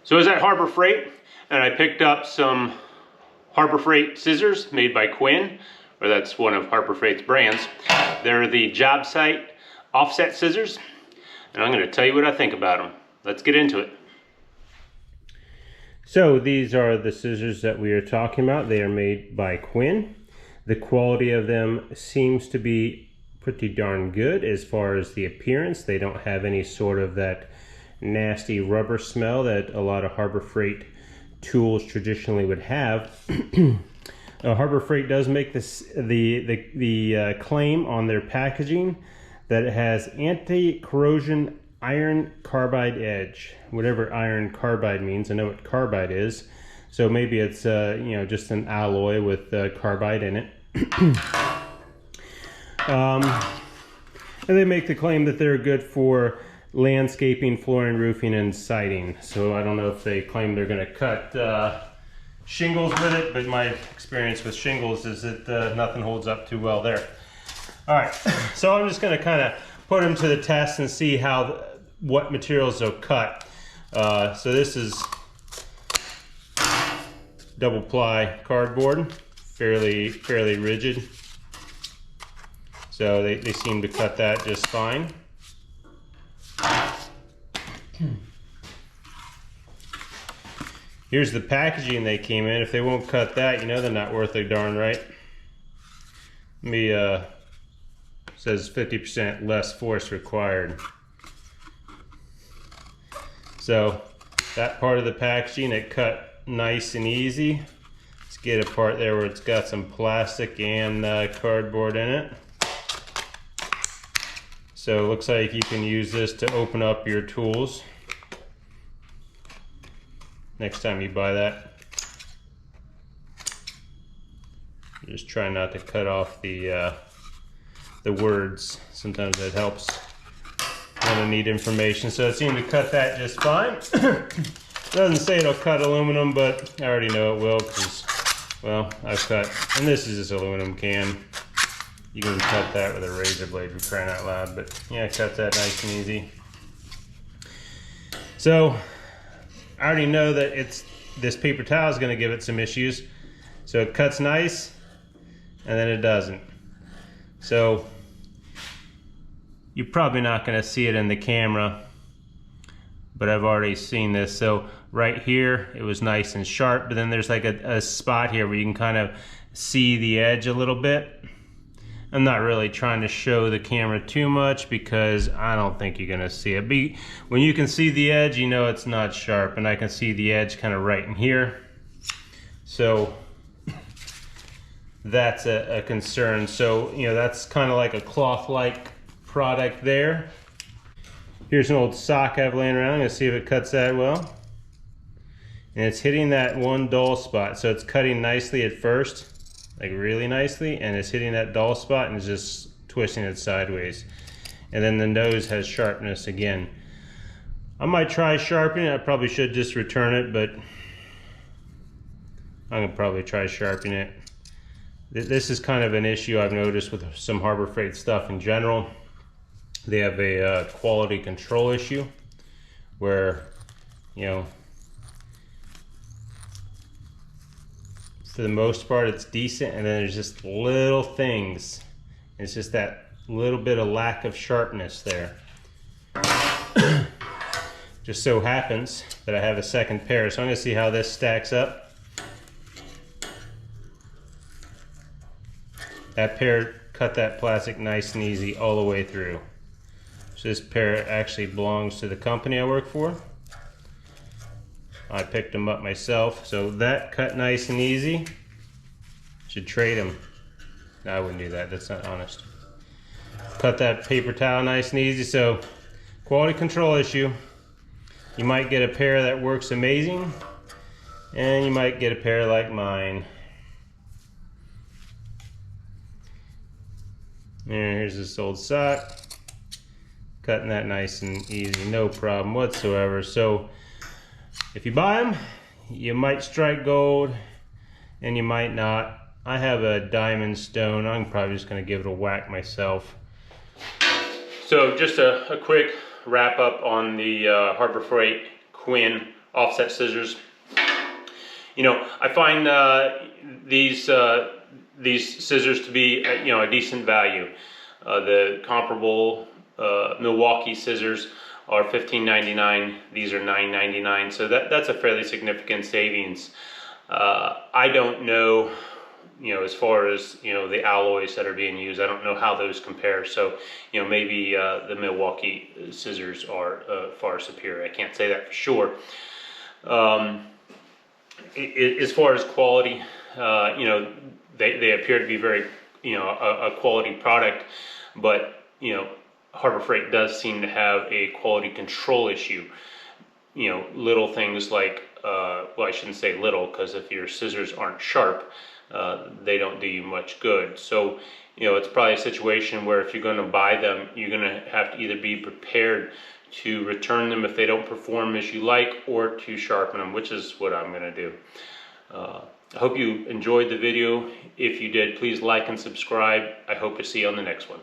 So I was at Harbor Freight and I picked up some Harbor Freight scissors made by Quinn, or that's one of Harbor Freight's brands. They're the job site offset scissors, and I'm going to tell you what I think about them. Let's get into it. So these are the scissors that we are talking about. They are made by Quinn. The quality of them seems to be pretty darn good as far as the appearance. They don't have any sort of that nasty rubber smell that a lot of Harbor Freight tools traditionally would have. Harbor Freight does make this the claim on their packaging that it has anti-corrosion iron carbide edge, whatever iron carbide means. I know what carbide is, so maybe it's just an alloy with carbide in it. And they make the claim that they're good for landscaping, flooring, roofing, and siding. So I don't know if they claim they're going to cut shingles with it, but my experience with shingles is that nothing holds up too well there. All right, so I'm just going to kind of put them to the test and see what materials they'll cut. So this is double ply cardboard, fairly rigid. So they seem to cut that just fine. Here's the packaging they came in. If they won't cut that, you know they're not worth a darn right. Says 50% less force required. So that part of the packaging, it cut nice and easy. Let's get a part there where it's got some plastic and cardboard in it. So it looks like you can use this to open up your tools next time you buy that. Just try not to cut off the words. Sometimes that helps when I need information. So it seemed to cut that just fine. Doesn't say it'll cut aluminum, but I already know it will because, well, I've cut, and this is just aluminum can. You can cut that with a razor blade, for crying out loud, but yeah, cut that nice and easy. So I already know that this paper towel is going to give it some issues. So it cuts nice, and then it doesn't. So you're probably not going to see it in the camera, but I've already seen this. So right here, it was nice and sharp, but then there's like a spot here where you can kind of see the edge a little bit. I'm not really trying to show the camera too much because I don't think you're gonna see it. When you can see the edge, you know it's not sharp, and I can see the edge kind of right in here. So that's a concern. So, that's kind of like a cloth-like product there. Here's an old sock I have laying around. I'm gonna see if it cuts that well. And it's hitting that one dull spot. So it's cutting nicely at first, like really nicely, and it's hitting that dull spot and it's just twisting it sideways. And then the nose has sharpness again. I might try sharpening it. I probably should just return it, but I'm gonna probably try sharpening it. This is kind of an issue I've noticed with some Harbor Freight stuff in general. They have a quality control issue where, for the most part it's decent, and then there's just little things. It's just that little bit of lack of sharpness there. Just so happens that I have a second pair, so I'm gonna see how this stacks up. That pair cut that plastic nice and easy all the way through. So this pair actually belongs to the company I work for. I picked them up myself, so that cut nice and easy. Should trade them. No, I wouldn't do that, that's not honest. Cut that paper towel nice and easy. So quality control issue. You might get a pair that works amazing, and you might get a pair like mine. And here's this old sock. Cutting that nice and easy, no problem whatsoever. So if you buy them, you might strike gold and you might not. I have a diamond stone. I'm probably just gonna give it a whack myself. So just a quick wrap up on the Harbor Freight Quinn offset scissors. You know, I find these scissors to be a decent value. The comparable Milwaukee scissors are $15.99. These are $9.99. So that's a fairly significant savings. I don't know, as far as the alloys that are being used, I don't know how those compare. So maybe the Milwaukee scissors are far superior. I can't say that for sure. As far as quality, they appear to be very, a quality product, but Harbor Freight does seem to have a quality control issue. Little things like, well, I shouldn't say little, because if your scissors aren't sharp, they don't do you much good. So, it's probably a situation where if you're going to buy them, you're going to have to either be prepared to return them if they don't perform as you like, or to sharpen them, which is what I'm going to do. I hope you enjoyed the video. If you did, please like and subscribe. I hope to see you on the next one.